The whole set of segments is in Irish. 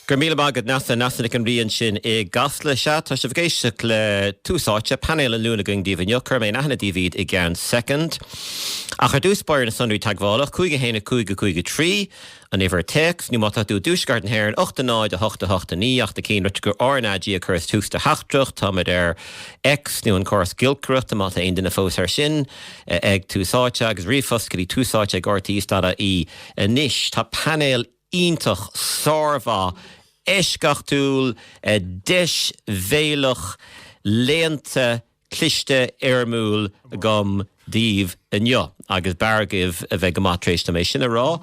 Gur míle agad nasa an bhríonn sin I gasla se tá se bhgéisteach le túsáte panel an lúna going díomh chur mé nachna díomhíd I gceann second. A chu dúspáir na sunraí tagmhálach chuige héna chuige trí an éhar text ní mátá dú dúsgart an héir 8 8 9 8 cín rit gur RnaG a chur tústa heachtrach tá mid ex nu an choras gilcrucht a mátá aon duna fós ar sin ag túsáte agus rifoscaí túsáte ag ortaístada I níis tá panel ítach sárva Escachtúil deis bhéalach léanta cliste éirmúil gom díomh inniu agus bargah a bheith go matrééis na mé sin a rá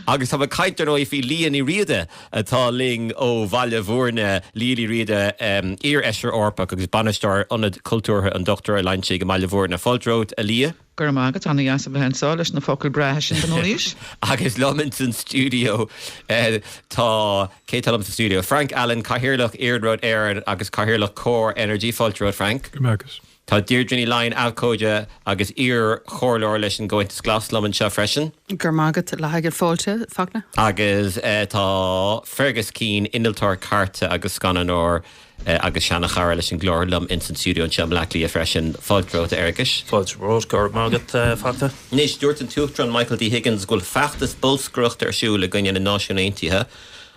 agus tá caiitar nó hí líon I Riada atá ling ó bhaile bhórne líí Riada ar eisir orpa agus banisteir anad cultúrtha an doctor a leintse go maiile bhórna Fáiltróid a Liadh. Gur mágad anna gas a bheith sálas na focail breis in den ólís. Agus Lominson Studio tá cétalm sa studio. Frank Allen caithirlach Airdrod Air agus caithirlach Core Energy Fáiltróid Frank. Gomagus. Tá Deirdre Line Alcóide agus chorlóir leis an gointas glas Lomin se freisin. Gur mágad le haigad fáilte fagna. Agus tá Fergus Keane Indaltar Carta agus Scananor agus Shanna Chara leis an glór lum in san studio an seam lachlí a freisin Fáiltróid Ericus. Fáiltróid gur mágad fagna. Nis dúirt an Uachtrán Michael D. Higgins gúil feachtas bulscrucht ar siúil le gine na náisiúnaontaithe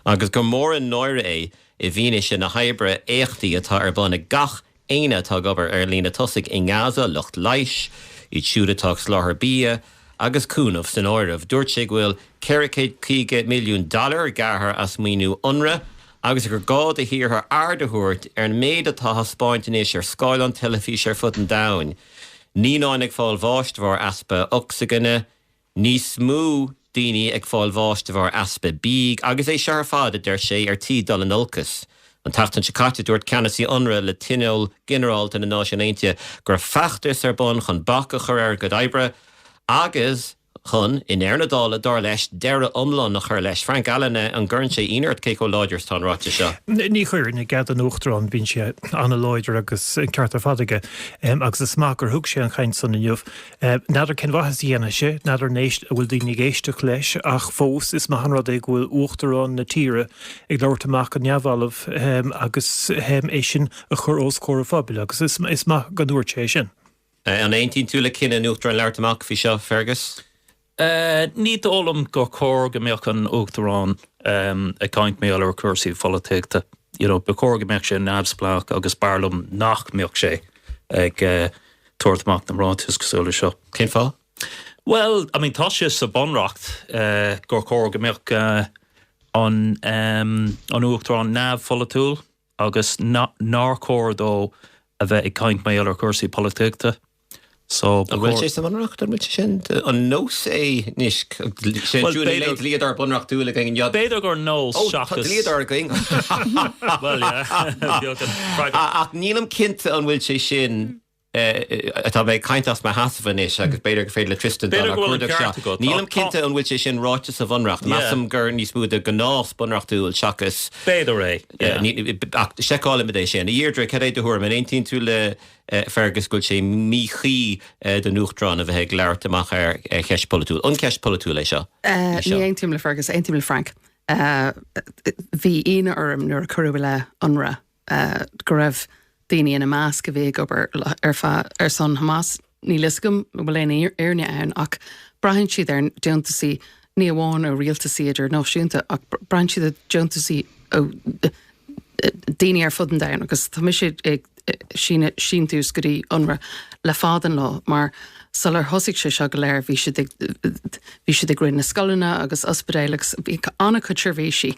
agus gur mór an nóire I bhíine sin na haibre éachtaí atá ar buna gach Éine tá gobar ar lína tosig in Gaza, Locht Leish, I siúdatá sláthar bia, agus cúnamh san áirimh dúirt sé bhfuil $400 million gahar as míú UNRWA, agus gur gád a hir haar ardahúirt ar an méid atá haspáintinéis ar Scoil an telefís ar fut an dain. Ní nánig fáil bháist bhar aspa oxygene, ní smú daoine ag fáil bháist bhar aspa bíg, agus é sear fada der sé ar $10 an ulcas. An tachtan Chicago dúirt Canasí UNRWA le tinneol generalt in na náisiúnaontaithe gur feachtas ar bun chun bacha chur ar go daibre agus chun in Ernadála dar leis deire umlan nach chur leis Frank Allen an gurn sé inart céco láidirs tá ráte seo. Ní chuir na gad an Uachtrán bín sé anna láidir agus ceart fadige agus a smagur thug sé an chaint san inniuh. Nadidir cin bhachas dhéana sé, nadidir néist bhfuil daoine géisteach leis ach fós is ma hanrad ag bhfuil Uachtrán na tíre ag leirtamach an neamhalah agus é sin a chur os córa fábil agus is ma ganúir sé sin. An 18 túla cinna Uachtrán leirtamach fi seo Fergus? Ní ólam go cór go meach an Uachtrán a caint mé ar cursí foliteachta. Be cór go meach sé nabsplach agus barlam nach meach sé ag tuairtach na rátas cosúla seo. Cén fá? Well, tá sé sa Bhunreacht gur cór go meach an Uachtrán nab folitúil agus ná cór dó a bheith ag caint mé ar cursí politiachta. So bhfuil sé sa Bhunreacht an bhfuil sin an nós é níos sé dúna le Liadh ar Bhunreacht dúla going iad. Beidir gur nós seachas. Liadh ar going. Well, yeah. Ach nílam cinnte an bhfuil sé sin atá bheith caiintas me hasafan is agus beidir go féad le Tristan Beidir go bhfuil nílam cinnte an bhfuil sé sin ráite sa Bhunreacht. Masam gur níos múd a gnás Bhunreacht dúil seachas. Beidir Seála me é sin. I dhéirdre cad é dúir man 18 tú le Fergus gúil sé míchaí den Uachtrán a bheith leirtamach ar cheis politúil. An cheis politúil é seo? Ní ein tíim le Fergus, ein tíim le Frank. Bhí ina orm nuair a curú le UNRWA go raibh daoine ina más go bhíh gobar ar son Hamas ní liscum bhfuil éana airne ann ach brahann siad ar deontasí ní amháin ó rialtasí idir náisiúnta ach brahann siad a deontasí ó daoine ar fud an dain agus tá siad ag sin tús goí UNRWA le fád an lá mar salar thosaigh sé seo go léir bhí siad ag roinna scolanna agus ospidéalagus bhí anna chuirvéisi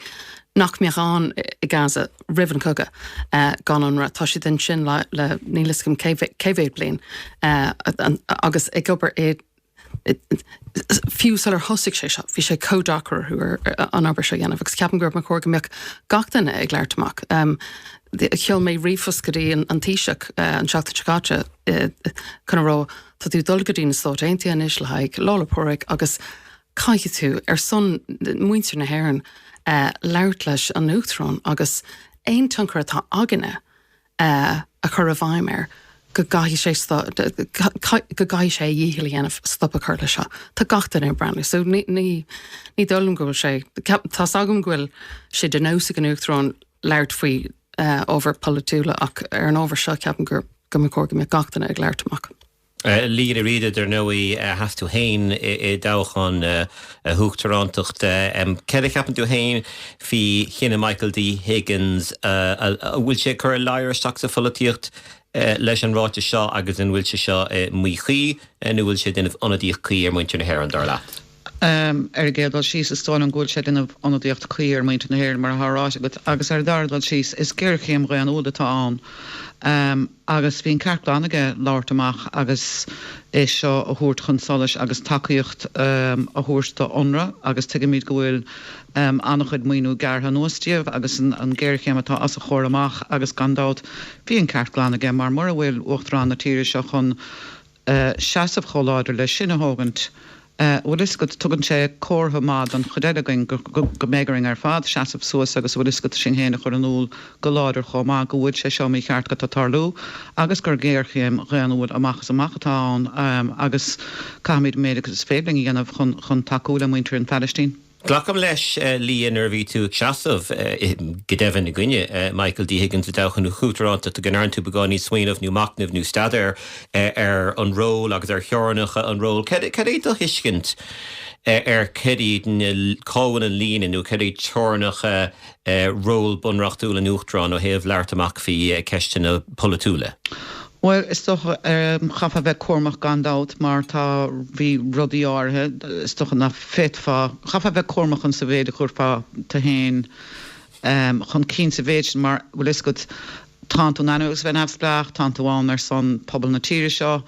nach meán I Gaza rivan coga gan UNRWA tá si den sin le nílascum céhéad blian agus ag gobar fiú salar thosaigh sé seo bhí sé códachar chu an aber sé dhéanamh agus ceapan gur mar chóir go mbeadh gachtainna ag leirtamach. Cheol mé rifoscaí an tíiseach an seachta Chicago chuna rá tá tú dul go dtína slót aontaí anis le haig lálapóraigh agus caiiche tú ar son muintir na hhéireann leirt leis an Uachtrán agus ein tuncar atá aganine a chur a bhaimir go gaiith sé díhil dhéanamh stop a chuirla seo. Tá gachtain ar brandú, so ní dulm gohfuil sé. Tá sagam gohfuil sé den nósa an Uachtrán leirt faoi over politúla ach ar an ábhar seo ceapan gur go cóga mé gachtain ag leirtamach. Liadh Riada der nóí has tú hain I dáchan Uachtrántacht. Céad ceapan tú hain fi chinna Michael D. Higgins bhfuil sé chur leiristeach sa pholaíocht leis an ráte seo agus an bhfuil sé seo muochaí nu bhfuil sé duanamh anadíoch chuí ar muintear na hhéir an dar leat. Géadal síos is stáin an gúil sé duanamh anadíocht chuí ar muinte na hhéir mar thrás agus ar dardal síos is ggéirchéim go an údatá an. Agus bhín ceartán aige láirtamach agus é seo a thuairt chun solas agus takeíocht a thuairsta onra agus tuige míad go bhfuil annach chud muoinú gartha nóstíomh agus an ggéirchéim atá as a chóir amach agus gandát bhíon ceartán aige mar a bhfuil Uachtrán na tíre seo chun seasamh choláidir le sinna hógant. Bhfuil is go tugann sé cóirtha mád an chudeagain go mégaring ar fad seasamh suas agus bhfuil is go sin héna chur an úl go láidir chomá go bhfuil sé seo mí cheart go tarlú agus gur géirchéim réanúil amachchas amachchatáin agus caiimiid méid is fébling I dhéanamh chun takeúla muintear an Palestine. Glacham leis Liadh nervhí tú seasamh gedefan na Gunne Michael D. Higgins dachan Uachtránta a gnáirn tú begáí swainmh nó macnamh nó stadar ar an ról agus ar chearnacha an ról. Cad é do hiiscint ar cedíad na cáhan an lína nó cad é tearnacha ról Bhunreachtúil an Uachtrán ó héamh leirtamach fi ceiste na politúla? Well, is toch chafa bheith cuamach gandát mar tá bhí rudí áthe is toch na fitfa chafa bheith cuamach an sa bhéad chuirfa tá hain chun cín sa bhéid mar bhfuil is go táú nanugus bheith afsplach táú bháin ar son pobl na tíre seo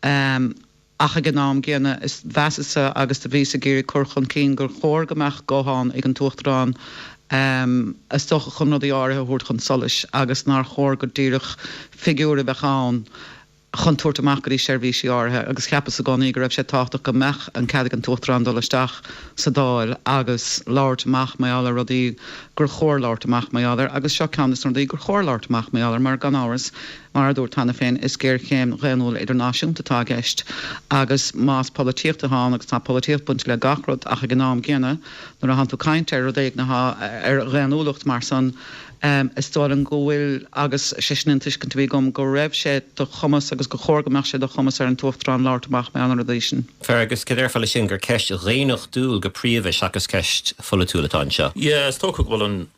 ach a gnám géana is bheasa agus tá bhí a géir chur chun cín gur chóir gomeach goháin ag an Uachtrán is toch a chun rudí áthe thuairt chun solas agus nar chóir go dtíirech figúra bheáin chun tuairtamach go dtí seirbhísí áthe agus cheappas a gánaí go raibh sé táach go mech an cad an Uachtrán dolasteach sa dáil agus láirtamach méallar rudí gur chóir láirtamach méallar agus seo ceannas rudí gur chóir láirtamach méallar mar gan áras mar dúir tanna féin is géirchéim réanúil idirnáisiúnta tá gceist agus más políochta há agus tá políocht buint le gachrod ach a gnám géine nuair a han tú cainte ar rudéag na ar réanúlacht mar san is stáil an ggóhfuil agus séisnintis go bhí gom go raibh sé do chumas agus go chóirgamach sé do chumas ar an Uachtrán láirtamach me an rudéisisin. Fergus cad ar fáile sin gur ceist réanach dúil go príomh agus ceist folitúlatá seo. Yeah, it's talk well on.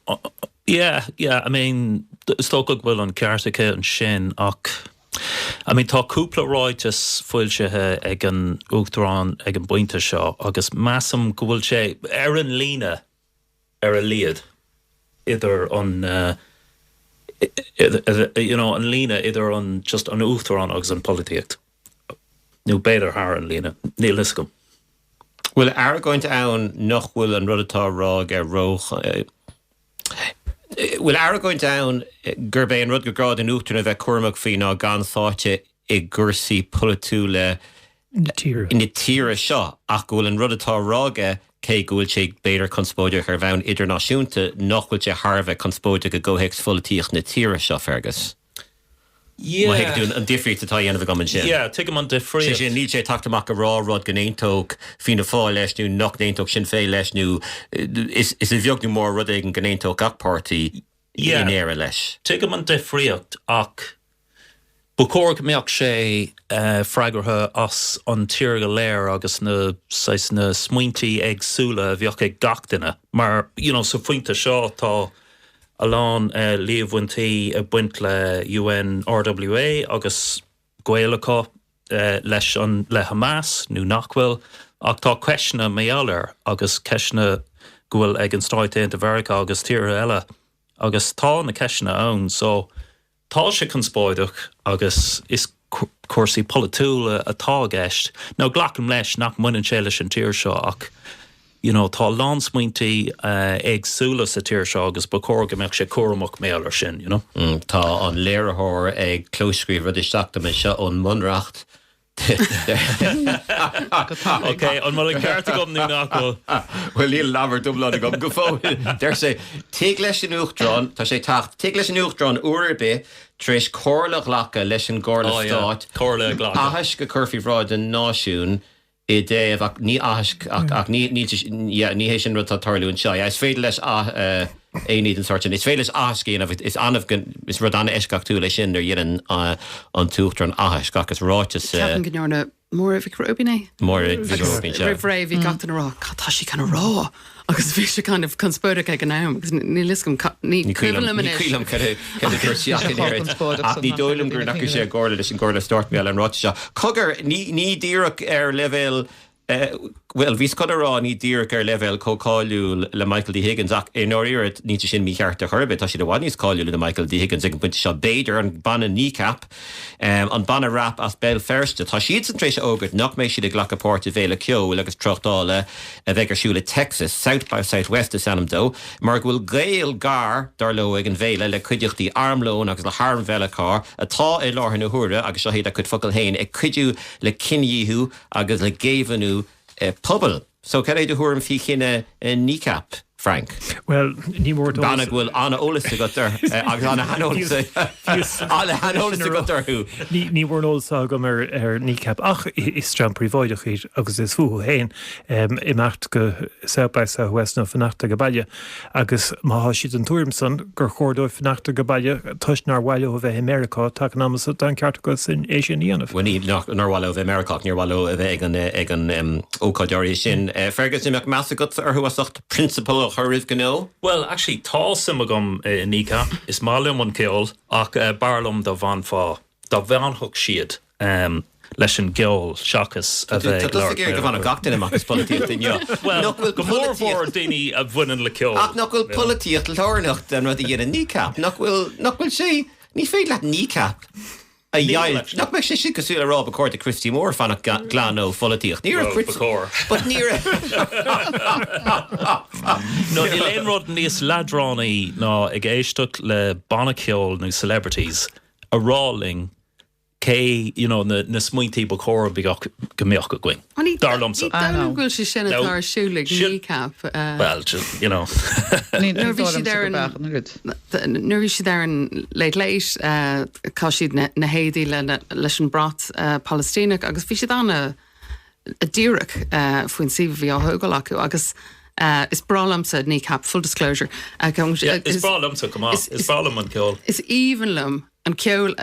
Yeah. I mean, it's talk well on Cartica and Shin. I mean, tá cúpla ráitas foiilsethe ag an Uachtrán ag an buinte seo agus massam go bhfuil sé ar an lína ar a Liadh idir an an lína idir an just an Uachtrán agus an políocht. Nú beidir haar an lína ní liscom. Well, are going to own noch will and rudatá rag roch. Well, are going down Gurbe and Rudger Grad and Uachtrán of a Cormac Fina gan thought I gursi politúla in the tira shot. Ach goil and rudatá raga Kei goil sé beidir conspóideach ar bhain idirnáisiúnta nach bhfuil sé Harveh conspóideach go hex folíoch na tíre seo Fergus. Yeah. Well, heck doing a different to tie of a gammon shin. Yeah, take him on different. She need to talk to Mac a raw rod ganeantok, Fina fall lesh new, knock naintok shin fay lesh new. Is a vyog new more rud egin ganeantok ak party in era lesh. Take him on different ak. Bucorg meach sé fragratha as an tíre léir agus na sais na smuintí agsúla bheoch ag gachtainna. Mar, so fuinte seo tá alán líomhhaintí a buint le UN RWA agus Gaeilgeacha leis an le Hamas nó nachhfuil ach tá ceisna méallar agus ceisna gohfuil ag an stáit America agus tíre eile agus tá na ceisna ann so tá sé conspóideach agus is cuasaí politúla atá gceist. Ná ghlacam leis nach muineann sé leis an tír seo ach tá lándsmuintí agsúla sa tír seo agus bacórga meach sé cuaramach méallar sin, Tá an léirithóir ag clóscríomh rud isteachta me seo ón Bhunreacht Okay, an mar ceartta gom nú nach Well, líl lavar dubla go go fóil. Der sé te leis an Uachtrán, tá sé tacht te leis an Uachtrán uair be tris córlach lacha leis an gcóirla stát. Córla glacha. Ahas go curfi rád an náisiún I dé ach ní ahas ach ní hééis sin rutá tarlún seo. Is féidir leis éí an sortin. Is féidir leis ahas céan is anmh is rud anna eiscach tú leis sin ar dhéan an Uachtrán ahas gachas ráitis. Ceapan gneorna mór bhí robinné. Mór bhí Raic bhí gatan rá, tá sí kind of rá. Agus bhí sé kind of conspóireach ag an am, agus ní liscom ní cuilam in Nílam ní dóilm gur nach sé gála leis an gála start mé an ráte seo. Cogur ní díreach ar level well, vís codarrá ní díreach ar level cóáú le Michael D. Higgins ach in áíir ní sin mí cheart a churbe, tá si do bhainníos cáú le Michael D. Higgins ag an buinte seo béidir an banna kneecap an banna rap as bell ferste. Tá siad an trééis ógurt nach mééis siad ag glachapáirt a bhéle ceol agus trochtála a bheith arsúla Texas, South by Southwest is Sanamdó, mar bhfuil gail gar darló ag an bhéile le cuideochtaí armlón agus le harm bheile cá atá é láthair na huaire agus seo héad a chud focail héin ag cuidiú le cinníú agus le géhanú pobl. So can I do her and fi chinna kneecap, Frank? Well, ní mór Banna bhfuil anna ólas a got there. Agus anna hanolalas a got there who. Ní mór ólasá go mar kneecap ach is tramprí bhaideach ir agus is fuú héin I mecht go South by Southwest nó fannachta go baile agus má siad an túrimsan gur chódóibh fannachta go baile tuisnar bhaile ó bheith America tak námas an ceart go sin é sin íanamh. When he nar bhaile ó bheith America níor bhaile a bheith ag an ócáideoirí sin. Fergus ní meach measa got ar thuasacht principal Hurriv gano? Well, actually, tá simagum nika is malum on kill ach barlum da van fa da van hook shield leis an geol shakas a bheith Tá go bhana gachtain amachchas políocht in jo. Well, go mór bhór daoine a bhainean le ceol. Ach nach bhfuil políocht le táirnacht den rud a dhéana kneecap. Nach bhfuil sé ní féad le kneecap. A yael, nach me sé si cosú a rá bacóir de Christy Moore fanna glánó folíocht. Níor bacóir. But níor No, I leon rud níos ladránaí ná ag éisteach le banna ceol nó celebrities a ráling cé, na smuointí bacóir bhí gombeoch go gcuin. Darlumsa. Ní bhfuil sé sinna tar siúla kneecap. Well, Nuair si dar an leit cá siad na héadí leis an brat Palestínach agus bhí siad anna a díreach faoin sibh bhí á thugáil acu agus is bralamsa kneecap, full disclosure. Is bralamsa, come on. Is bralam an ceol. Is evenlum an ceol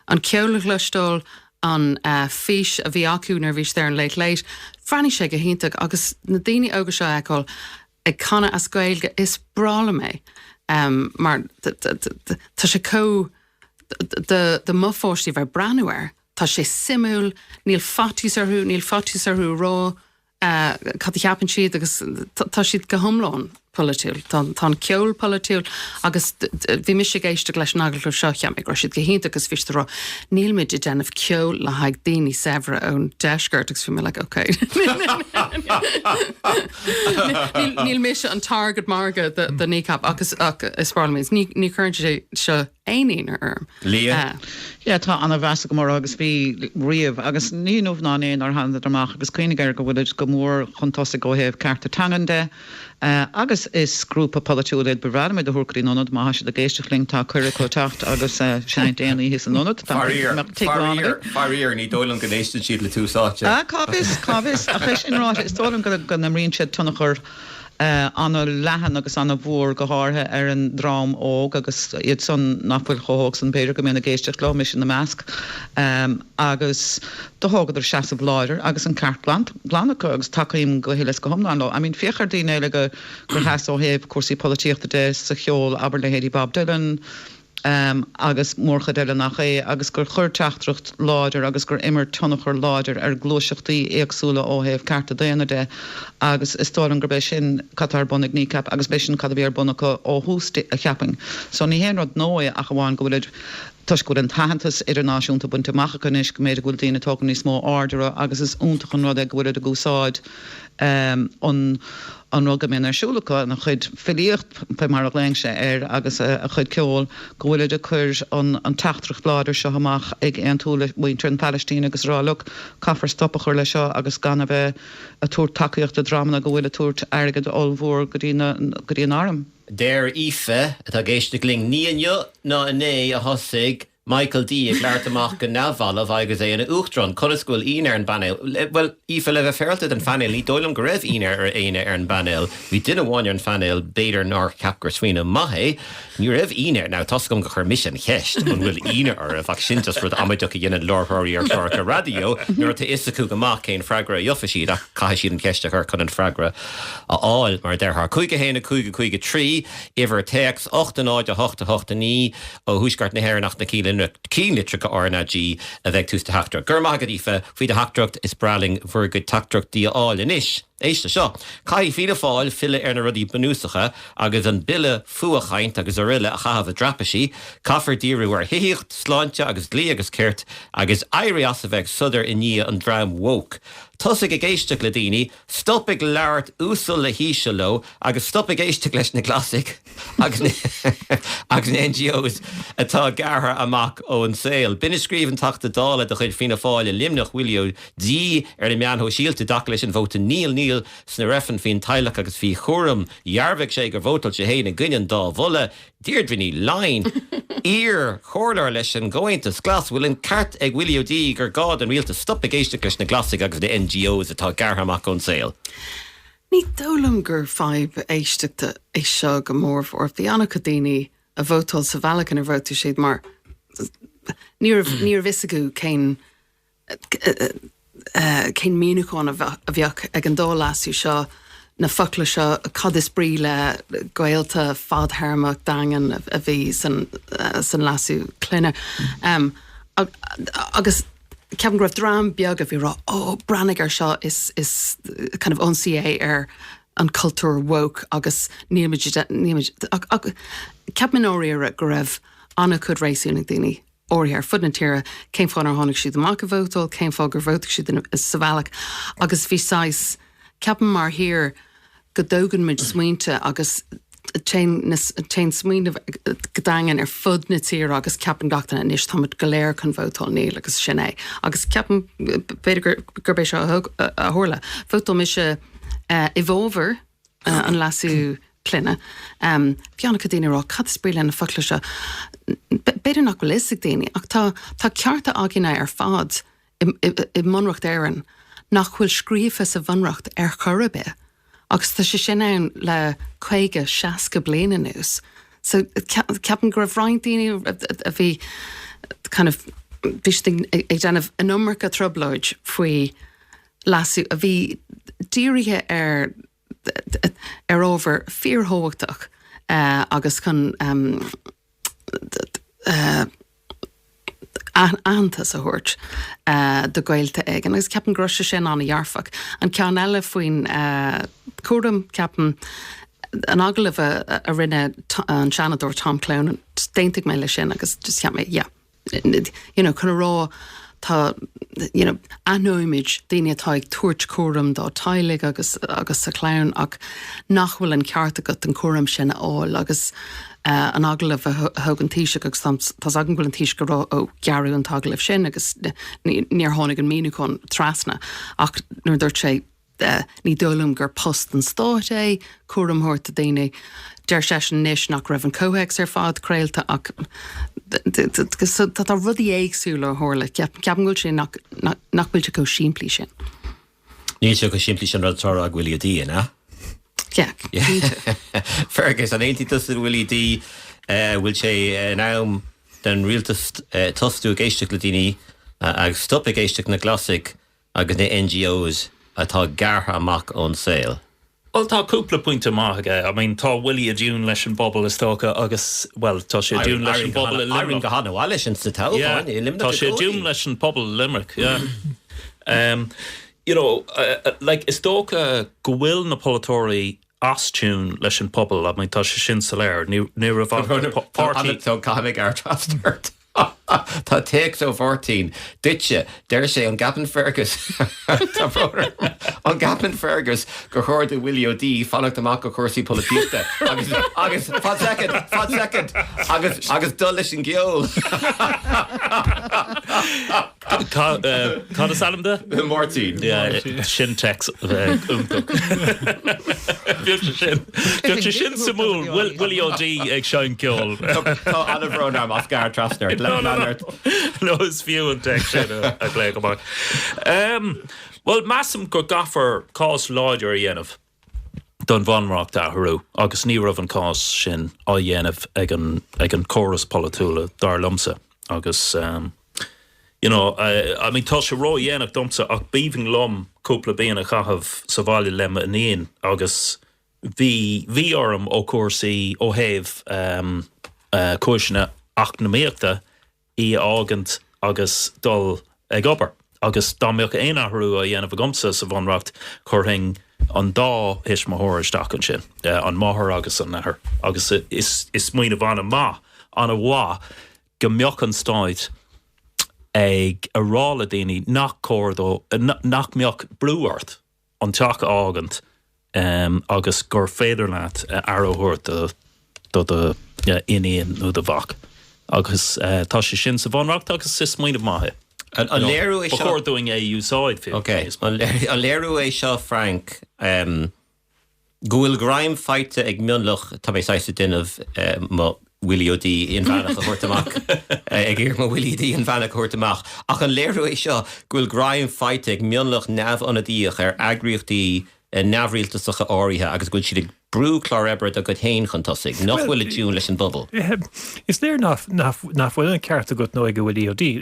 an ceolach leistóil an fís a bhí acu nar bhís there an leit. Franny sé go híntaach agus na daoine óga seo eáil ag canna as gailge is brala mé. Mar tá sé có de muffóistí bhar breanúir, tá sé simúil, níl fatús arthú rá cad cheapan siad agus tá siad go thomláin politiúil, tá ceol politiúil agus bhí mis sé géiste leis nagal seo cheam ag siad go hínta agus fiiste rá níl mid I déanamh ceol le haag daoine sevra ón deisgurt agus fi mé le OK. Níl mis an target marga de kneecap agus is parliaments ní chuint sé seo éín ar Liadh? Ja, tá anna bheasa go mór agus bhí riamh agus ní nómh ná éon ar handa amach agus cuoine gar go bhfuil go mór chuntása go héobh cearta tangande agus is grúpa politiúid bhráid me do thucaí nonad má se de géisteachling tá cuiricó tacht agus seint éanaí his an nonad. Faríar ní dóilm go éiste siad le túsáte. Cábhis a cheis inrá is tólam go na mríonn siad tunnachar anna lehan agus anna bhór go háthe ar an drám óg agus iad son nachfuil choóg san beidir go mena géisteach lá mis in na measc agus do hágad ar seaamh láidir agus an ceart planach agus takeím go héiles go thomláin lá. I mean fiechar daoine le gur heas ó héobh cuasaí políochta de sa cheol aber le héadí Bob Dylan agus mórcha deile nach é agus gur chur teachtracht láidir agus gur immer tunnachar láidir ar glóiseachtaí éagsúla ó héobh carta déana de agus is tóir an gur béis sin catar bonnig kneecap agus béis sin cad bhíar bunnacha ó hús a cheaping. So ní héan rud nóid a bháin go bhfuil Tás go an tahantas idirnáisiúnta bunta machchanis go méidir go dtíine tógan ní smó ardra agus is úntachan rud ag bhfuil a gúsáid an rugga mé arsúlacha na chud filíocht pe mar a léingse agus a chud ceol go bhfuil a chur an teachtrach bláidir seo amach ag an túla muintre an Palestín agus ráluch caafar stoppachar le seo agus gan a bheith a túirt takeíocht a drámana go bhfuil a túirt airgad olmhór go dtí an arm. Déir ife atá géiste ling níonne ná a thosaigh Michael D ag leart amach go nabhalah agus é an Uachtrán chunascúil íonar an banil. Well, ife le bheith fearlta an fanil, í dóilm go raibh íonar ar aine ar an banil. Bhí duine bháin ar an fanil beidir ná capgur swinoine maithe, ní raibh íonar. Now toscom go chur mission cheist an bhfuil íonar ar a bhach sintas rud amaideach a dhéanana lorthirí ar chláir radio, nuair tá isacú go amach cén freagra a diofa siad ach caiith siad an ceiste chu chun an freagra áil mar d chuige héna chuige trí, ihar teex 8 ní ó thuisgart na hhéirnach na cílitre go RnaG a bheith tús de heachtrach. Gur mágad ife faoi de heachtracht is braling bhur go teachtracht dí áil inis. Éiste seo, cai fiad fáil fille ar na rudí banúsacha agus an bille fuachaint agus a riile a chahabh a drapaisí, caafar díriú ar hiíocht, sláinte agus lí agus ceirt agus éirí as a bheith sudar i ní an drám woke. Tosig a géisteach le daoine, stoppig leart úsal le híise lo agus stoppig géisteach leis na glasig agus na NGOs atá gartha amach ó an saoil. Bine scríomhan tachta dála de chuid fina fáil a limnach bhuiileo dí ar na meanthó síalta dac leis an bhóta níl sna refan fin teilech agus fi chóram jarveh sé gur bhótal sé héna gainean dá bhulla deirdhní lein chólar leis an ggóintas glas bhfuil an cart ag bhuiileo dí gur gád an rialta stop a géisteach leis na glasig agus na NGOs atá gartha amach ón saoil. Ní dólam gur feib éisteachta é seo go mór for bhí anna daoine a bhótal sa bhealach ar bhóta siad mar níor visagu cén míúáin a bheoch ag an dólasú seo na fola seo cad is brí le gailta fadtharmach dagan a bhí san lasú cluine. Agus ceapan go raibh drám beag a bhí rá branig ar seo is kind of ONCA ar an cultúr woke agus ceapan óíire go raibh anna chud rééisúnig daoine orthair fud na tíre céim fáin ar tháinig siad amach a bhótal, céim fá gur bhótaigh siad sa bhealach agus bhí sáis ceapan mar hir go dógan muid smaointe agus té smaoine go dagan ar fud na tíre agus ceapan gachtainna inis táid go léir chun bhótal níl agus sinné. Agus ceapan beidir gur béis seo a thorla. Bhótal mi se i bhóver an lasú cluine. Bheanna go daoine rá cad is brí lena fola se beidir nach go lisig daoine ach tá cearta áginna ar fad i Bhunreacht éireann nach bhfuil scríomfa sa Bhunreacht ar chorabé agus tá sé sin ann le 50-60 bliana nús. So ceapan go raibh roinnt daoine a bhí kind of bhí ag déanamh an numracha trobláid faoi lasú a bhí dírithe ar over fíorthóhachtach agus chun antas a thuirt do gailta ag agus ceapan groise sin anna dhearfach an cean eile faoin cuaram ceapan an agalah a rinne an seanadúir Tom Clown déinteigh mé le sin agus just ceap mé chun rá tá anóimiid daoine atá ag tuairt cuaram dá tailig agus sa clown ach nachhfuil an cearta go an cuaram sin áil agus an agalah thugan tíise agus tá agan bhfuil an tíise go rá ó gearú an tagalah sin agus níor tháinig an míúáin trasna ach nuair dúirt sé ní dólam gur post an stáit é cuaram thuirta daoine deir sé sin níos nach raibh an cóhex ar fád creaalta ach tá rudí éagsúla thorla ceapan gúil sin nach bhfuilte go siimplí sin. Ní seo go siimplí sin rudtá a bhfuil dí na? Fergus an éontas bhfuil dí bhfuil sé nám den rialtas tostú géisteach le daoine agus stop a géisteach na glasig agus na NGOs atá gartha amach ón saoil. Well, tá cúpla pointe maithaige. I mean, tá bhuiilí a dún leis an bobal is tócha agus, well, tá sé dún leis an bobal i Limerick. Go hána leis an sa tábháin. Tá sé dún leis an bobal i Limerick, like, is tócha go bhfuil na polatóirí astún leis an pobal, I mean, tá sé sin sa léir. Ní ra bhá party. Tá caithfik ar trastart. Tá takes ó 14 ditse deir sé an Gavin Fergus an Gavin Fergus go chóir Willie D fannacht amach go chuirsaí políochta agus fad second agus dul leis an geol Tá a salam de? Martin sin tex Bhíolte sin sa múl Willie D ag seán ceol Tá anbhrón am Oscar Trasner No is fiú an text sin a lé go Well, massam go gafar cás láidir dhéanamh don Bhunreacht athrú, agus ní raibh an cás sin á dhéanamh ag an chorus politúla dar lumsa. Agus, you know, I mean, tá sé rá dhéanamh domsa ach bíbhing lom cúpla bíana chahabh sa bhaile lemma iníon, agus bhí orm ó cuasaí ó héamh cúisina ach na méachta í ágant agus dul ag obair. Agus dámbeoch éon athrú a dhéanamh gomsa sa Bhunreacht chuirthing an dá his mathóiristeach an sin, an máthair agus an nethir. Agus is muoine bhana má an a bhá go mbeoch an stáid ag a rála daoine nach córdó nach mbeoch brúart an teach ágant agus gur féidir leat arróthirt do iníon nó do bhach. Agus tá sé sin sa Bhunreacht agus is muoine maithe. An léirú é seo before doing a úsáid fi. Okay, an léirú é seo Frank gúil graim feite ag mionlach tá mé saiste duineh má Willie D in bhanach a chuirtamach ag ír má Willie D in bhanach chuirtamach ach an léirú é seo gúil graim feite ag mionlach neamh anadíoch neamhríochtaí neamhríaltasacha áirithe agus gúil siad brú chlár ebre a go héin chun tosig nach bhfuil dún leis an bubble. Is there nach bhfuil an ceart a go nó go Willie D.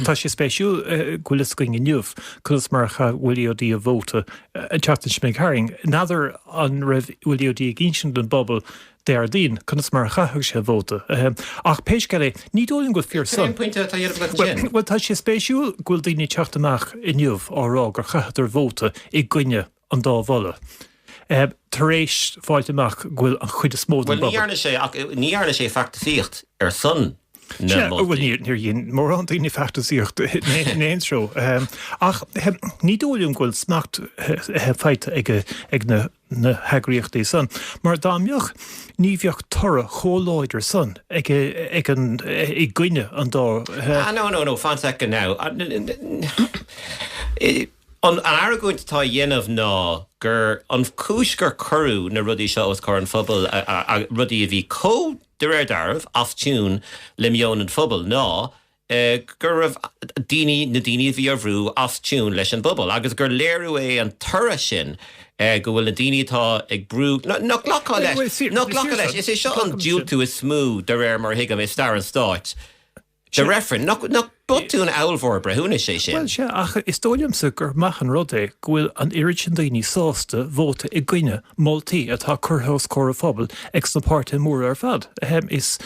Tá sé spéisiú gúil scoing inniuh chus marcha Willie D a bhóta an teachtain smig haring. Nadidir an raibh Willie D gínsin den bubble déir dín chus mar chathug sé bhóta. Ach péis geile ní dólann go fear son. Well, tá sé spéisiú gúil daoine teachtamach inniuh árá gur chaidir bhóta i gcuine an dá bhla. Taréis fáilteach ghfuil an chuid is smód an bubble. Ní arna sé facta fíocht son. Bhfuil níor dhéon mór an daoine feachtasíocht néonsró. Ach ní dólamm ghfuil smacht feite ag na heagríochtaí son. Mar dámbeoch ní bheoh tora chóláidir son ag gcuine an dá. No, fan second now. An aragúint tá dhéanamh ná gur an cúis gur curú na rudí seo os an phobal a rudí a bhí có deirdarmh aftún le mion an phobal ná gur raibh daoine bhí arhrú aftún leis an bubble agus gur léirú é an tura sin go bhfuil na daoine tá ag brú nach ghlachá leis is é seo an dúil tú is smú de réir mar Higgin é star an stáit. The Reifrin, nach butún eilmhór brethúna sé sin. Well, sé, ach is dóilim sa gur mach an rudé ghfuil an iritin daoine sásta bhóta i gcuine moltaí atá curthós córa phobal ag na páirte mór ar fad. Is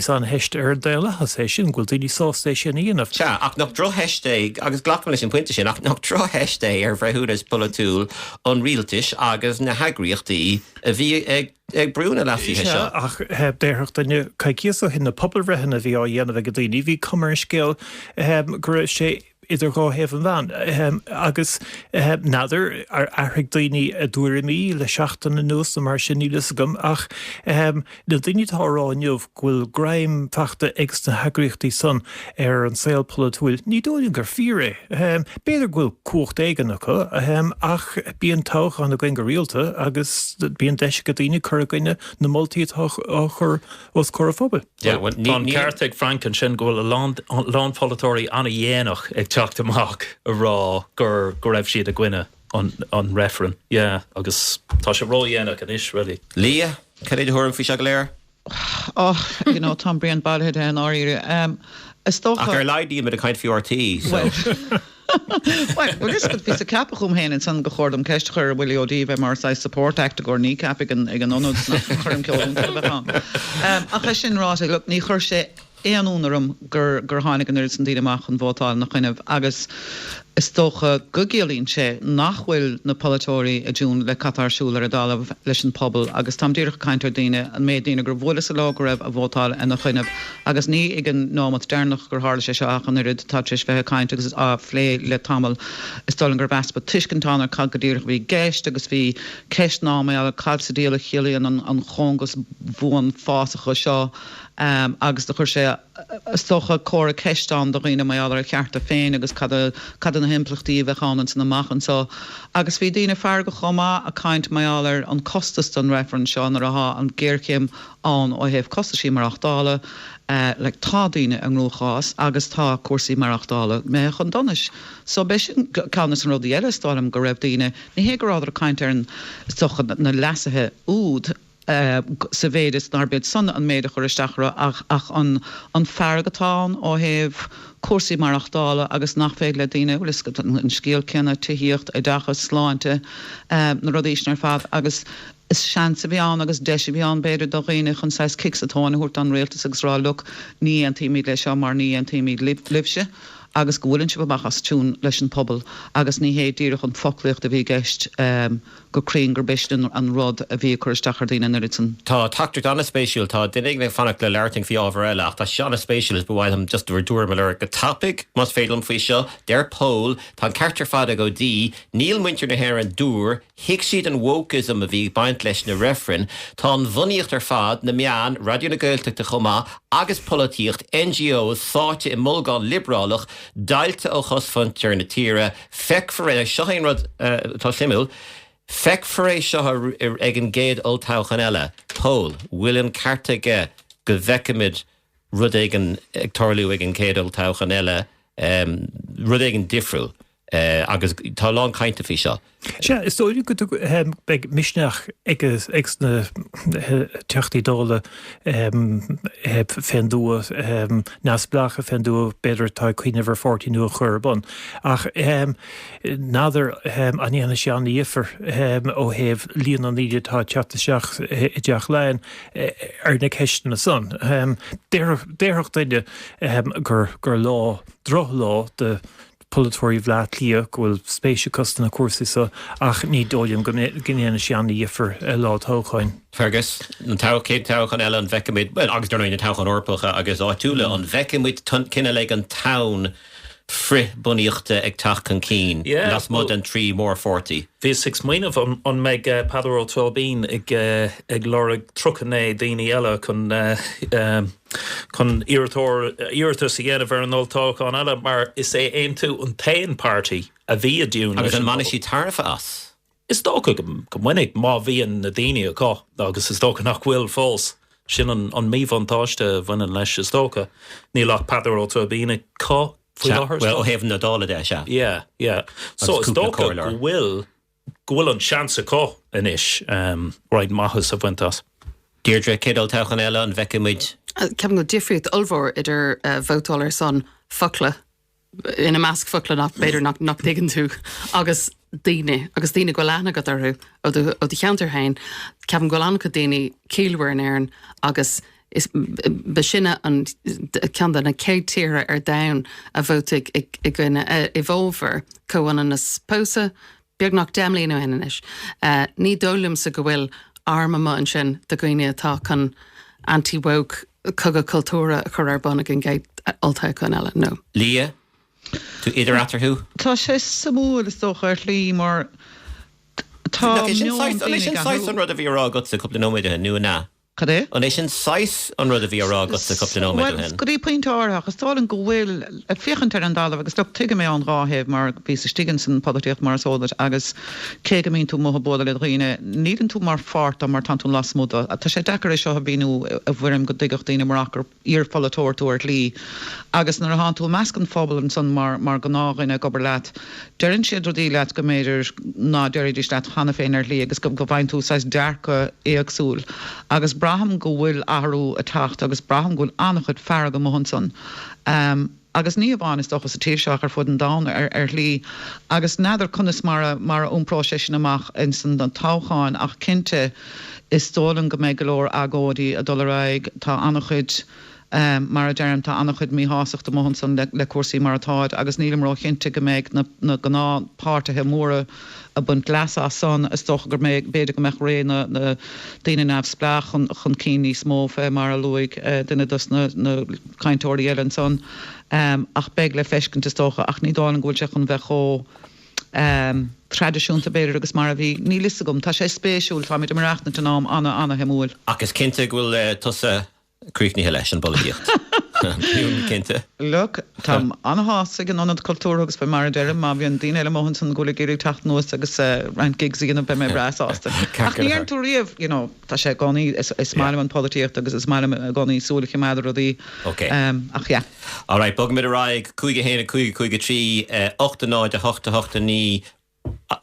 an heiste ar dé lechas é sin ghfuil daoine sásta sin íanamh. Se, ach nach dro heiste, agus glachan leis an puinte sin, ach nach dro heiste ar bhrethúnas politúil an rialtais agus na heagríochtaí a bhí ag brúna lefií seo. Ach déircht daine caiiciasa hin na pobl rehanna bhí á dhéanamh go daoine bhí cumar scéal gur sé idir gá heh an bhean. Agus nadidir arthaigh daoine a dúirimí le seachtain na nús a mar sin nílas gom ach na daoine táráinneomh ghfuil graim feachta ag na heagríochtaí son ar an saoil politúil. Ní dóilíonn gur fíor é. Béidir ghfuil cuacht éigean acu ach bíon toch an a gcuin go rialta agus bíon deise go daoine chur a gcuine na moltaí á chur os chur phobal. Tá ceartaigh Frank an sin ghfuil a lán politóirí anna dhéanach ag teacht amach a rá gur raibh siad a gcuine an Reifrin. Yeah, agus tá sé rá dhéanach an is really. Liadh, cad éidir thuirm fao se go léir? Tom Brian Balhead an áíre. Ach ar leidí me a kind fiú RT. Well, this could be a capachum hen in san gechordum kestcher Willie D mar sai support act or ní cap ag an onod chum killing. Ach sin rá look ní chur sé éanúnarum gur hánig an nuir san díad amach an bhótáil nach chuineh agus is tócha gogélín sé nachhfuil na polytóí a dún le catarsúlar a dálah leis an pobl agus tam díirech caiintear daine an méid daine gur bhlas a lá go raibh a bhótáil ina chuineh agus ní ag an nómat dénach gur hála sé seach an irid táis bheith caiinte agus á phlé le tamil is stolan gur vespa tuiscintána cad go díirech bhí geist agus bhí ceist náma a cad sa díal a chialaíon an chongus bhuan fásacha seo agus do chur sé stocha córa ceistán do riine mai álar a cheartta féin agus cad an himplachtaí bheith chanan san amachchan so agus bhí daine fear go chomá a caint mai álar an costas don Reifrin seo ar atha an ggéircéim an ó héh costa sí mar achtála le tá daine an ngróchás agus tá cuasaí mar achtála me chun donis so beis canas an rudí eile stálam go raibh daine ní hé gur áidir caint ar an stocha na leasathe úd sa bhéidir narbéid sanna an méide chuir isteachra ach an fergatáin ó héh cuasaí mar achtála agus nachféid le daine bhfuil go an scéal cinna tuíocht a dachas sláinte na rudíisnar fad agus is seansa bhíán agus deisi bhíán beidir do riine chun 6 kicks atáin chuirt an réaltas agus ráluk ní an tíimiid lei seo mar ní an tíimiid libse agus gohfuiln se bachas tún leis an pobl agus ní hé díirech an foclicht a bhí geist gorín gur bistin an rod a bhí chuir stachardíine in Ritson. Tá tactic anna spéisiúil tá dunig na fannach le leirting fi ábhar eileach tá seanna spéisiúil is bhhailm just dúir me le go topic mas félam faoi seo der pól tá ceartar fada go dí níl muintir na hair an dúr hiic siad an wokeism a bhí baint leis na Reifrin tá an bhunaíocht ar fad na meán radio na Gaeltachta chomá agus políocht NGOs sáte i mulgáin liberálach dailte ó chosfuntir na tíre feic for éile seochain rud tá simúil feic for é seo ag an géad ó táchan eile pól William Cartige go bhecimid rud ag an agtarliú ag an géad ó táchan eile rud ag an difriúil agus tá lán cainte fi seo. Ja, is dóidir go beag misneach ag na teachtaí dála heb fendú nasplacha fendú beidir tá cuioine bhar 40 nua churbon ach náidir aníana seanna ífar ó héh líon an iad tá teachtaseach i deach lein ar na ceistan na son. Déireacht daine gur lá droch lá de polytóí bhleat lia gohfuil spéisiú costan na cuasaí so ach ní dóilm gnéana seanna ífar lá tógáin. Fergus, an céad táchan eile an bhecimid, well, agus darnaí na táchan orpacha agus áitiúla an bhecimid cinenne le an town fri buníochta ag tachan cín. Las mud an 3 mór 40. Bhí 6 mhuiineh an meid padaró 12 ag lorg trucané daoine eile chun iirtar sa dhéanamh ar an oltáchan eile mar is é aon tú an tain party a bhí a dún. Agus an manisí tarfa as. Is dócha go mhuinig má bhíon na daoine aá agus is dócha nach bhfuil fós. Sin an míomhantáiste bhaine leis is dócha. Ní lech padaró 12 cá well, ó hefn na dála de se. Yeah. So is dócha gohfuil an seansa có inis ráid maithas a bhaintas. Deirdre cédal táchan eile an bhecimid. Ceapan go difriúd olmhór idir bhótáil san focla ina measc focla nach beidir nach digan tú agus daine go leanna go arthú ó d cheantar hain ceapan go leanna go daine cílhar an éireann agus is be sinne an cean na céad tíre ar dain a bhótaigh i gcuine i bhómhar comhain na spósa beag nach déimlíonú henis. Ní dólam sa go bhfuil armama an sin do gcuine atá chun anti-woke cogad cultúra a chur ar bonna an géad altáchan eile nó. Liadh, tú idir atarthú? Tá sé samú is dócha ar lí mar tá an rud a bhí rá go sa cúpla nóméide nu ná. Cadé? An é sin 6 an rud a bhí ará go sa cúpla nóméide hen. Go dí pointárach agus tálann go bhfuil a fiochantar an dálah agus stop tuige mé an ráthebh mar bhí sa stigan san podaíocht mar sódat agus céige mín tú motha bóda le riine nílann tú mar fart a mar tanú lasmúda a tá sé dechar seo a bhíú a bhfuirm go digacht daine marachar ír folatóir túir lí agus nar há tú meascan fphobal an san mar go nághine gobar leat deann siad rodí leat go méidir ná deiridís leat chana féin ar lí agus go bhain tú 6 dearcha éagsúil agus braham go bhfuil ahrú a tacht agus braham goil annachchud fear go mohanson. Agus ní bháin is dochas a tíirseach ar fud an dáin ar lí agus neidir chunas mar únpráisisin amach in san don tácháin ach cinnte is tólan go méid go leor agódaí a dul Raic tá annachchud mar a derm tá annach chud mí háach do mohon san le cuasaí maratáid, agus nílim rá chinnte go méid na gná páirtathe móra a bunt glasá san is doch gur méid beidir go meach ré na daine nefh splach chun cíní smó fé mar a luig duine dus na caiintóirí eile san ach beg le feiscin is docha ach ní dáin ghúil se chun bheith tradiisiúnta beidir agus mar a bhí ní lista gom tá sé spéisiúil fá mit Raic na nám anna hemúil. Agus cinnte ghfuil tusa críicnithe leis an bolíocht. Cinnte. Look, tam anhas ag an anad cultúr agus be mar deire má bhíon daine eile móhann san gúla géirí tacht nuas agus rein gigs gin be mé bras ásta. Ach níar tú riamh, tá sé gáí is máim an políocht agus is máim gáí súlacha meidir rodí. Ach ja. All right, bug mid a Raic, chuige héna chuige trí, 8 de 8 ní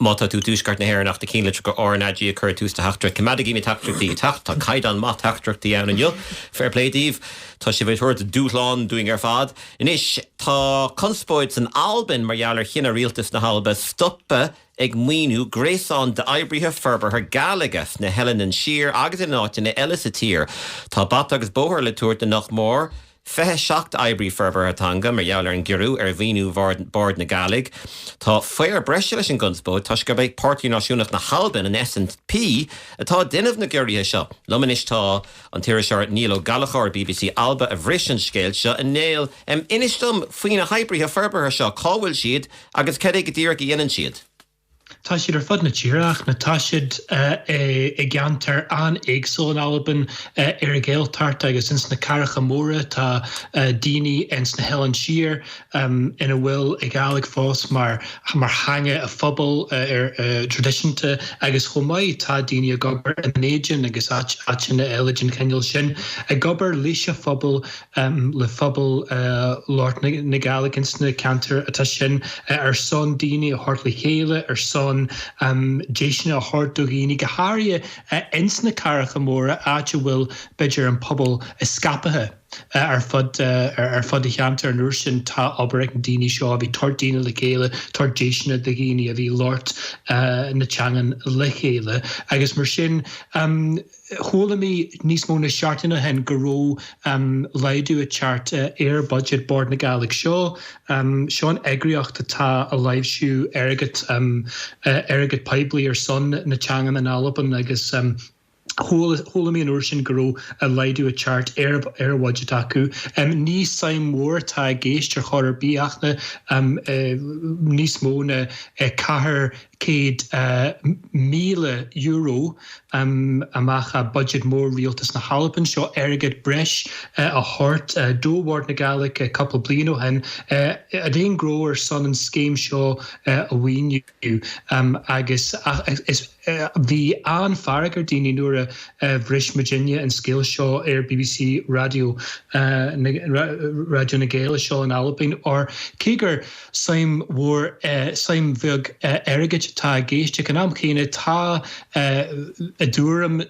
Mata tú túsgart na hhéir nach de cíle go RnaG a chur tús de heachtra. Cemada gí teachtraí tacht, tá caidan má teachtraí ann an jo. Fair play, Dave. Tá sé bheith thuir dúláán doing ar fad. Inis, tá conspóid san Albin mar jalar chinna rialtas na halba stoppe ag muoinú gréasán de eibrithe ferber haar galagas na Helen an Siar agus in áit na Ellis a tír. Tá bat agus bóthir le túir de nach mór. Fethe seacht eibrí ferber atanga mar jalar an girú bhíú bord na galig. Tá féir breise leis an gunsbóid tá go bheith Pártaí Náisiúnach na Halban an SNP atá duineh na gurí seo. Lumanis tá an tíir seart Níl Ó Gallachar BBC Alba a bhris an scéil seo an néal inistum faoin na heibríthe ferber seo cáhfuil siad agus cé go dtír go dhéanaan siad. Tá siad ar fud na tíreach na tá siad i gceantar an éagsúil an Alban ar a ggéaltart agus ins na Caracha Móra tá daoine ins na Helen Siar ina bhfuil i galig fós mar hange a phobal ar tradiisianta agus chomáid tá daoine a gobar in éidean agus áitina eilean ceil sin a gobar líise phobal le phobal Lord na galig ins na cantar atá sin ar son daoine a hort le chéile ar son Jason a Hortogini Gaharia ins na Caracha Móra áte bhfuil beidir an pobl escapathe ar fud i cheantar an úsin tá obair an daoine seo a bhí tordíine le chéile tordéisina de ghaoine a bhí Lord na teangan le chéile agus mar sin chola mí níos mó na seaartainna hen goró leidú a chart ar budget board na galig seo an egriocht atá a leibhsiú airgad peblií ar son na teangan an Alban agus Hola mí an úsin goró a leidú a chart ar wadget acu. Níos saim mór tá géist ar chor bíachna níos mó na 400,000 euro amach a budget mór rialtas na Halban seo airgad breis a hort dóhhard na galig a couple bliano hen a déon gró ar son an scéim seo a bhaoinú agus bhí an farragar daoine nuair a bhris Virginia an scéil seo ar BBC radio na Gaeile seo an Alpine or cégur saim bheg airgad tá géiste an am chéine tá a dúram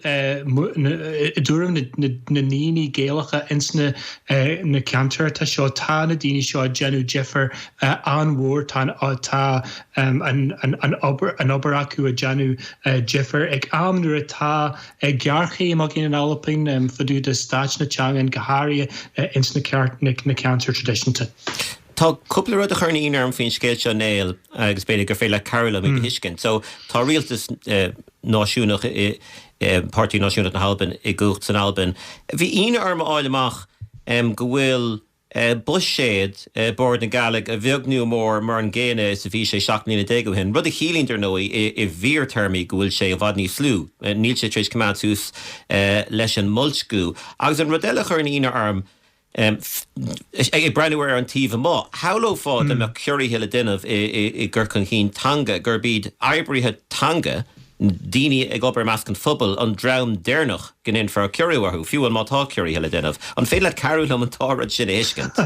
na níní géalacha ins na cantar tá seo tá na daoine seo Jenú Jeffer an mhór tá an obair acu a Jenú Jeffer ag amnúair atá gearchéim a gin an Alpine fadú de stáit na teangan Gaharia ins na cantar tradiisianta. Tá cúpla rud a chuirnaí ar an fin scéil seo néal agus beidir gur féile Carla mé Higgin. So tá rialtas náisiúnach Pártaí Náisiúnach na Halban i gúcht san Alban. Bhí ina arm áileach go bhfuil bus séad board na galig a bheagniú mór mar an ggéine is a bhí sé 7 hin. Rud a chilíntar nó i bhír termí go bhfuil sé a bhd ní slú. Níl sé tríéis cumátús leis an mulchú. Agus an rud eile chuirna ina arm ag brenuir an tíomh má. Háló fád am a curí heile duineh i gur chun chin tanga gur bíd eibrithe tanga daoine ag obair measc an phobal an drám déirnach gin for a curíharthú fiúil mátá curí heile duineh. An féile carúil am an tárad sin éiscint.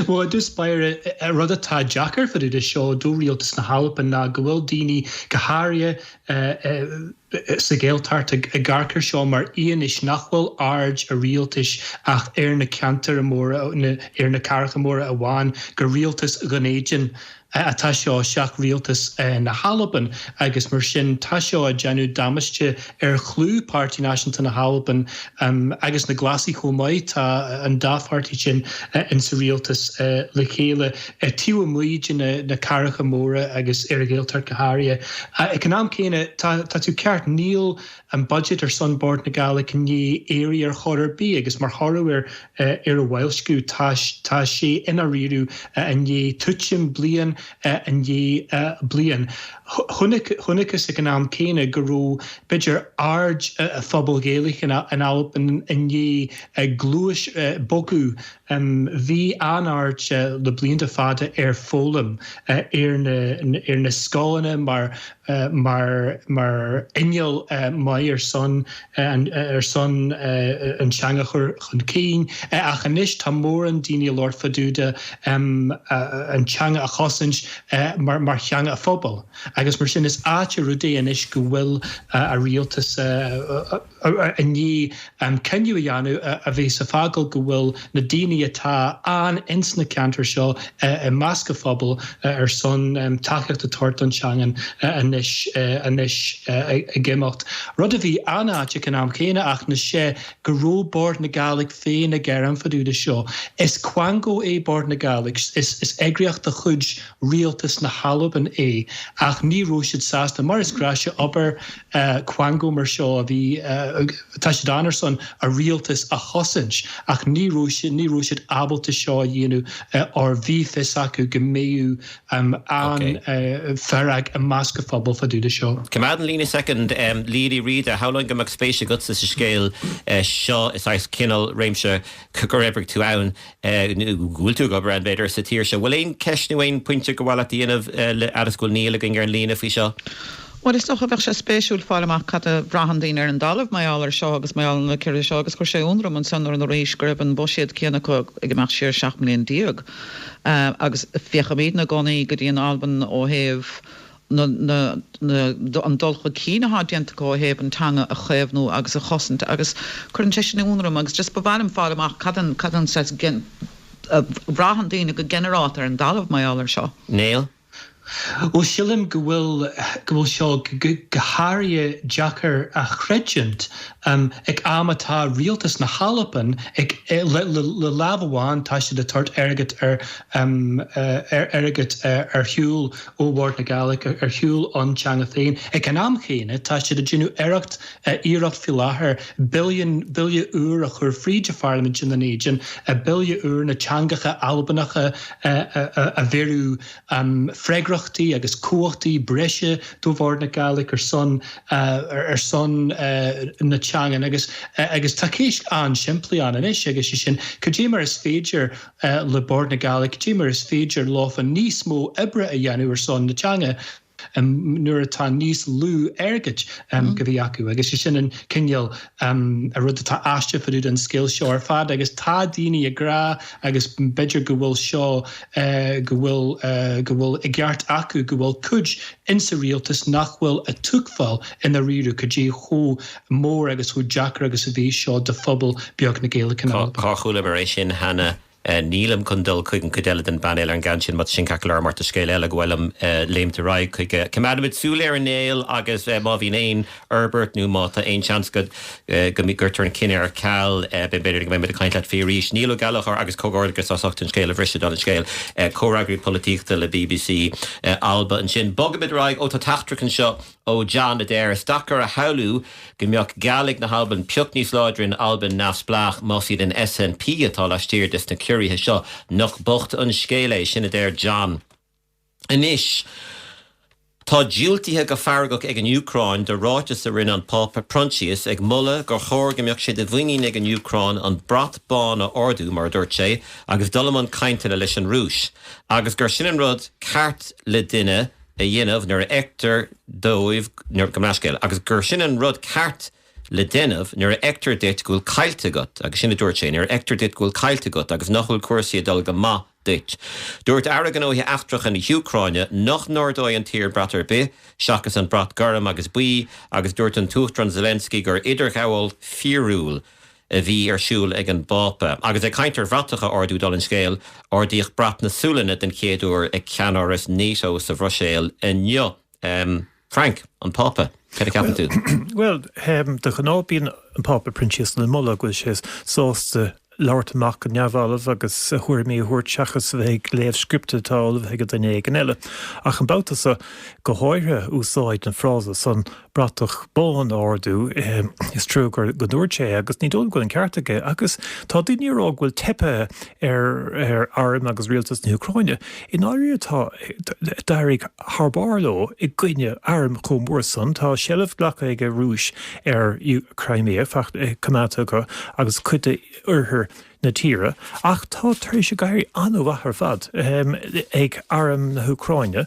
Well, dus spire a rud atá Jackar for de seo dúrialtas na Halban na go bhfuil daoine Gaharia sa ggéaltart a garcar seo mar íon is nachhfuil ard a rialtas ach ar na cantar móra ar na Caracha Móra a bháin go rialtas gan éidean atá seo seach rialtas na Halaban agus mar sin tá seo a genú damaiste chlú Party National na Halaban agus na glasí chomáid tá an dáfartí sin in sa rialtas le chéile tíú muid na caracha móra agus géaltar goharia. Ag an am céine tá tú ceart níl an budget son Bord na Gaelic ní éí ar chorar bí agus mar choir ar a bhhailscú tá sé ina riú an dhé tuitsim blian an dhé blian. Chunnicus ag an am céine gurú beidir ard a phobal Gaelic in Alban in dhé glúis bogu hí anard le blianta fada ar fólam ar na scálanna mar inneal mai ar son an teanga chun cín ach anis tá mór an daoine Lord Fadúda an teanga a chosint mar teanga a phobal. Agus mar sin is áte rudé anis go bhfuil a rialtas a ní ceniu a dheanú a bhí sa fágal go bhfuil na daoine atá an insna cantar seo a másca phobal ar son takeach a tort an teangan anis a gimacht. Rud a bhí anáte an am chéine ach na sé goró Bord na Gaelic féin na Geran Fadúda seo. Is quango Bord na Gaelic is egriocht a chuid rialtas na Halaban ach ní róisiid sásta mar is graise aber quango mar seo a bhí tá sé Anderson a rialtas a hosint ach ní róisiid abalta seo dhéanú ar bhí fis acu go méú an ferrag a másca phobal Fadúda seo. Cymad an lína second, Liadh Riada, how long gymach spéisi guts is scéil seo is ais cinnal réimse gur ebrig tú ann gúil tú go brand beidir sa tíir seo. Bhfuil éon ceisnú éon pointe go bhfuil a dtíanamh atascúil níla gur an lína fí seo? Well, is toch a bheith sé spéisiúil fáileach cad a brahandín ar an dalamh maiall ar seo agus maiall na ceir seo agus chuir sé únram an sanar an rééis gribh an bosiad céanna ag amach siar 7 milliún díag. Agus fiochamíd na gcónaí go dtí an Alban ó héamh an dulcha cína hádíanta go héamh an tanga a chéamhnú agus a chosint agus chuann sé sin únram agus just ba bhaim fáileach cadan sa brahandína go generátar an dalamh maiall ar seo. Neil? Ó silim go bhfuil seo gohairje Jackar a chreidjint ag amatá rialtas na Halaban ag le labháin tá sé de tart airgid ar hiúil ó Bord na Gaelic ar hiúil an teanga féin. Ag an am chéine tá sé de ginú éireacht íireacht fi láthair billion úr a chur fríide Parliament in na Néidean a billion úr na teangacha Albanacha a bhéirú freigra agus cuachtaí breise do Bord na Gaelic ar son na teangan agus takeis an siimplí an inis agus sin go dtí mar is féidir le Bord na Gaelic dtí mar is féidir láfa níos mó ibre a dhéanú ar son na teanga nuair atá níos lú airgid go bhí acu agus sin an cinneal a rud atá aiste faú an scéil seo ar fad agus tá daoine a grá agus beidir go bhfuil seo go bhfuil i gceart acu go bhfuil cuid insa rialtas nach bhfuil a tuicfáil ina riú go dtí cho mór agus chu Jackar agus a bhí seo de phobal beag na Gaelic an Alban. Cá chuúla mar éis sin hena nílam chundul chuigan cudéile den banéil an gan sin mat sin cacalar mar a scéil eile gohfuilm léimte Raic chuige. Cemad súléir an néil agus má bhín éon Herbert nó má tá éon chans go mí gurtar an cinine ar ceall be beidir go mé a caiint le fíríis. Níl galachar agus cógáirgus áachta an scéil a bhrisise an scéil córagraí polítíachta le BBC Alba an sin. Bogabid Raic ó tá teachtrachan seo ó John Adair stachar a haulú go mbeoch Gaelic na Halban peoch níos láidrin Alban náfsplach má siad an SNP atá leistíir dis na cuirithe seo nach bocht an scéile sin Adair John. Inis tá díoltaithe go faragach ag an Uachtrán de ráitis a rinn an pápa Prontius ag mulla gur chóir go mbeoch siad a bhaoinín ag an Uachtrán an brat bán a ordú mar dúirt sé agus dulaman cainte leis an rúis. Agus gur sin an rud ceart le duine a dhéanamh nuair ectar dóibh nuair go mnaiscéil agus gur sin an rud ceart le déanamh nuair ectar dit gúil cailte got agus sinna dúirt sé nuair ectar dit gúil cailte got agus nachhfuil cuasaí dul go maith dit. Dúirt airgan ó eachtrach in Uachráine nach nódóid an tír bratar be seachas an brat garam agus buí agus dúirt an Uachtrán Zelensky gur idir ghabháil fiúrúil a bhí siúil ag an bápa. Agus caintear bhratacha ordú dal an scéal ordíoch brat na súlanna den chéadúir ag ceanáras NATO sa bhroséil inneo. Frank, an pápa, ce ceapan tú? Well, de gnábíon an pápa princess na mulla go sé sósta láirtamach an neamhálah agus chuir mí thuirt seachas bheith léamh scriptatáil bheith go daine an eile. Ach an báta go háire úsáid an frása san bratach bán áardú is trú go dúirt sé agus ní dul go an ceartaige agus tá daoine bhfuil tepe ar arm agus rialtas na Uachráine. In áirí tá dairigh Harbárló i gcuine arm chum mór san tá seileh ghlacha ag rúis ar Crimea fecht cumata go agus chuide urthir na tíre, ach tá taréis gaiir anmhahar fad ag arm na Uachráine.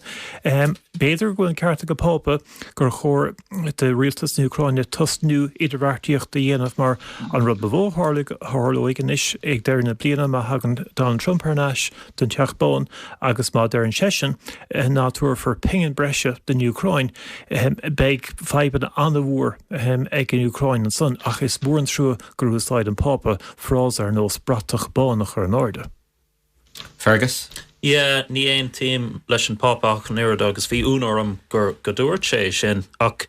Béidir go an cearta go pápa gur chóir de rialtas na Uachráine tosnú idirhhartíocht de dhéanamh mar an rud bhó hálóigh inis ag deir na bliana má hagan Donald Trump arnáis den teach bán agus má deir an sesin náúir for pingin breise den Uachráin beag feiban anmhúr ag an Uachráin an son ach is mór an trú gur úsáid an pápa frás ar nós bratach bánach ar an áirde. Fergus? Yeah, ní éon tíim leis an pápach an Riada agus bhí únarm gur dúirt sé sin ach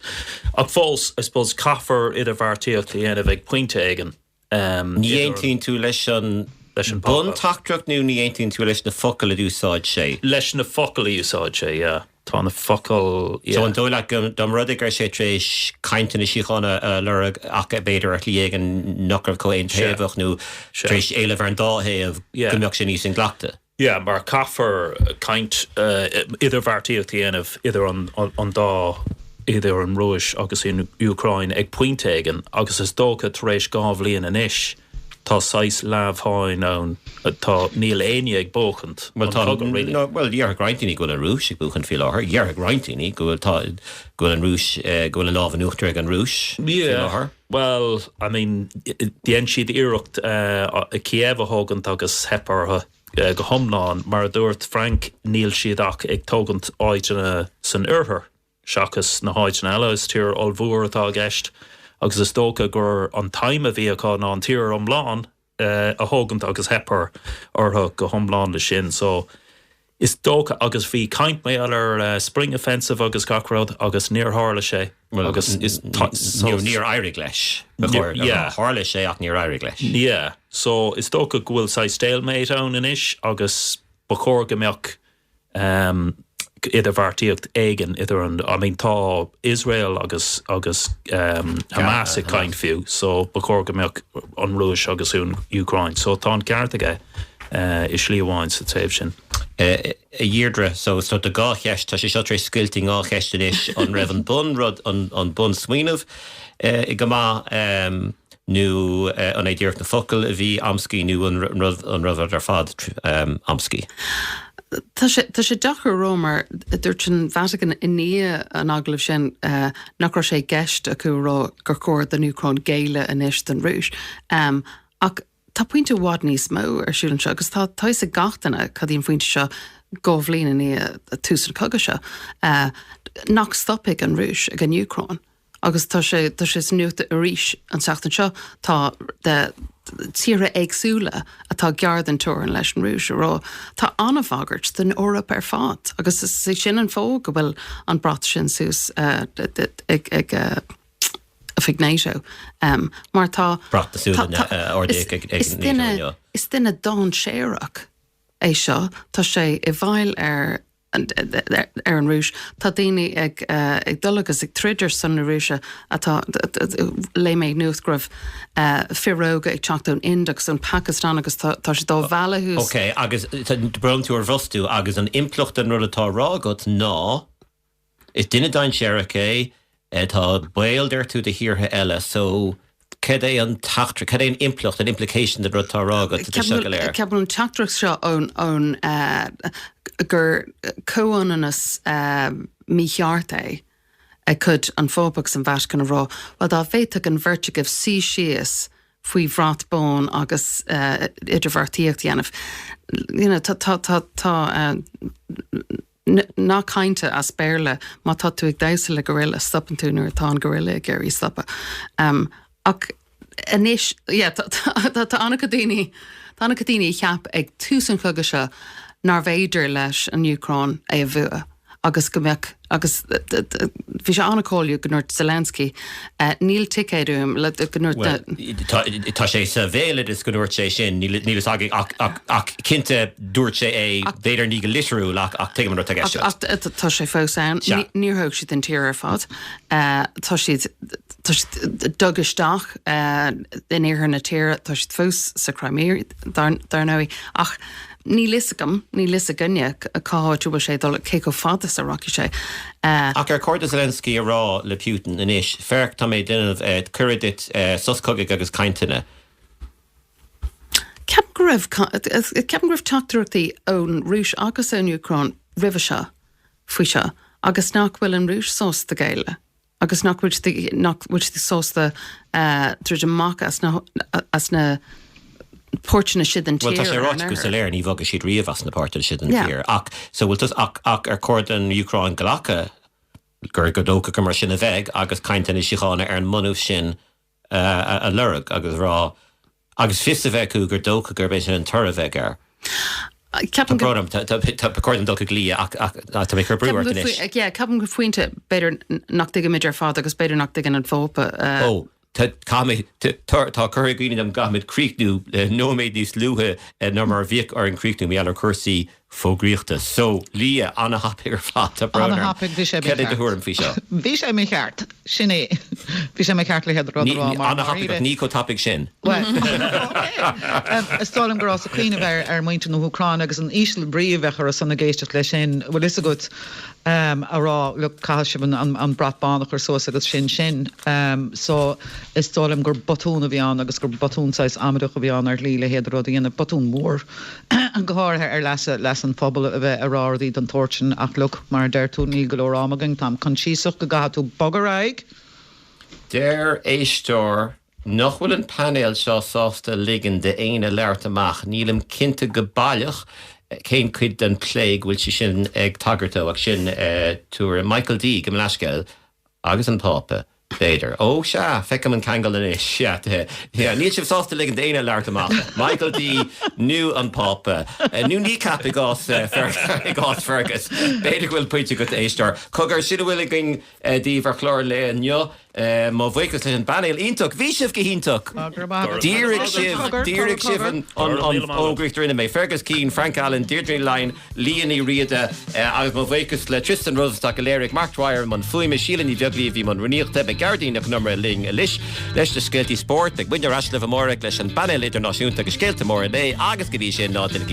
fós, I suppose, caithfar idir bhartíocht dhéanamh ag pointe aigen. Ní éon tín tú leis an bun tachdracht nó ní éon tín tú leis na focail a dúsáid sé? Leis na focail a úsáid sé, yeah. Tá na focail... So an dóla dom rudig ar sé trééis caiintena síchána lurag ach beidir ar líag an nocrah coin taobhach nó trééis éileh ar an dáthaíomh gombeoch sin níos an glachta. Yeah, mar caithfar caint idir bhartíocht dhéanamh idir an dá idir an Rúis agus in Uachráin ag pointe aigen agus is dócha tar éis gá bhliain anois tá 6 leabháin ann tá níl aine ag bóchant. Well, dhearg reintíní go an rúis ag búchan fi láthair. Dhearg reintíní go an rúis go an lábh an uachtar ag an rúis fi láthair. Well, I mean, dhéan siad iireacht a Kiev a thugant agus hepartha go thomláin mar dúirt Frank níl siad ach ag tógant áidena san uirthir seachas na háidena eile is tír olbhúr atá gceist agus is dócha gur an taime a bhí aá ná an tír omláin a thugant agus hepar ortha go thomláin le sin. So is dócha agus bhí caint mé ar spring offensive agus gachród agus níor hála sé. Agus is níor airig leis. Hála sé ach níor airig leis. Yeah, so is dócha bhfuil sa stalemate ann inis agus bacór gombeoch idir bhartíocht aigen idir an, I mean, tá Israel agus Hamas i caint fiú, so bacór gombeoch an Rúis agus Uachráin. So tá an ceartaige is slíomháin sa taobh sin. A dhéardre, so de gá cheist, tá sé seo trééis sciiltí gá cheist inis an raibh an bun rud an bun smaoinemh I go má nó an é ddíirt na focail a bhí amscí nó an rud ar fad amscí. Tá sé dachar rómar dúirt an Vatican iní an aglah sin nach sé gceist acu rá gur cóir den Uachráin géile inis den Rúis. Ach tá pointe bhád níos mó ar siúlann seo, agus tá sa gatainna cad íon pointe seo góbhlín ní túsar coga seo nach stopig an Rúis ag an Uachráin. Agus tá sé nuachta a ríis an seachtain seo tá de tíre éagsúla atá geardan túir an leis an Rúis rá tá anmhagart den órap ar fad agus is sin an fóg go bhfuil an brat sin sús ag fignéisio. Mar tá is duine dá séireach é seo tá sé I bhail ar an Rúis. Tá daoine ag dulagus ag tridir san na Rúise atá le méid nuachgribh firóga ag teachtún Index an Pakistan agus tá sé dá bhealahús. Ok, agus brom tú ar bhostú agus an implocht an rud atá rágat ná is duine dain séireach tá baildir tú de hiortha eile, so cad é an tachtra, cad é an implocht, an implication de rud tá rágat de se go léir. Ceapan an teachtrach seo ón gur cóananas mícheart ag chud an fóbach an Vatican a rá, well dá bhéiteach an bhirrteagh sí síos faoi bhrat bán agus idirhhartíocht dhéanamh. Tá ná cainte as béirle má tá tú ag daise le gorilla stoppan tú nuair tá an gorilla géirí stoppa. Ach inis tá anna daoine cheap ag túsan chuige se nar bhéidir leis an Uachtrán é a bhua. Agus gombeach agus bhí sé anacóliú gnúirt Zelensky níl ticéadúm le gnúirt Tá sé sa bhéile is gnúirt sé sin nílas ach cinnte dúirt sé é béidir ní go litrú ach teigem ru teige tá sé fósán níorthóg si den tíar ar fád tá siad dogisteach in éair na tíre tá siad fós sa Crimea dar nóí ach ní lisa gunne a cáú sé dul cé go fada sa rocky sé. Ach ar cóir Zelensky a rá le Putin inis, ferch tá mé duineh curidit suscoigh agus cainteanna. Ceap go raibh teachtarachtaí ón Rúis agus ón Uachtrán ribh se faoi se, agus nachhfuil an Rúis sós de géile, agus nachhfuil de sósta tríd amach as na Portna siad an tír. Well, tá sé ráit go sa léir ní bhagad siad riamh as na páirte siad an tír. Ach, so bhfuil tas ach ar cóir an Uachtrán galacha gur go dócha go mar sin a bheith agus cainteanna siána ar an munúh sin a lurag agus rá agus fis a bheithú gur dócha gur béis an tura bheith ar. Tá cóir dulcha glí ach tá mé chu breúir inis. Capan go faointe beidir nach dig imidir fád agus beidir nach dig an fópa. Tá chuir gine am gaid críicnú nóméid níos luthe nó mar bhíoh ar an críicnú mé ar cuasaí fógríochta. So Liadh anna hapig ar fat a brother. Anna hapig bhí sé Ceidir thuair an fhí seo. Bhí sé mé cheart, sinné. Bhí sé mé cheart le head rá. Anna hapig ní có tapig sin. Stálam go rás a cuioine bhar ar muinte nó Uachtrán agus an ísle bríomhhechar a sanna géisteach lei sin, bhfuil is a go a rá le caiisiban an bratbánach ar sós agus sin. So is stálam gur batún a bhíán agus gur batúnsáis amadach a bhíán ar lí le head rá dhéanana batún mór an gáthe ar leis an phobal a bheith arádaí don tortin ach look mar der tú ní go rámagan tam chun síoch go gaú Bhunreacht. Der éistóir nach bhfuil an panel seo sásta ligan de aine leirt amach, nílim cinnte go bailach cén cuid den pléig bhfuil si sin ag tagartó ach sin túair Michael D go leisceil agus an pápa. Béidir. Ó se, fecam an cangal in is. Ní sibh sásta ligan de aine leirt amach. Michael D nu an pápa. Nu ní cap i gás fergus. Béidir bhfuil puinte go éistóir. Cogar siad bhfuil gin díomh ar chlór le an neo. Má bhuicas le an banéil ionach, bhí sibh go ionach. Dírig sibh an ógrichtar inna mé. Fergus Keane, Frank Allen, Deirdre Line, Liadh Riada, agus má bhuicas le Tristan Rosenstock a léirigh Mark Dwyer, man fuime sílan í bheaglí bhí man runíocht be Gardínach nummer ling a leis leis de scailtí sport ag buine ras le bhamórach leis an banéil idirnáisiúnta go scéalta mór in é agus go bhí sin ná den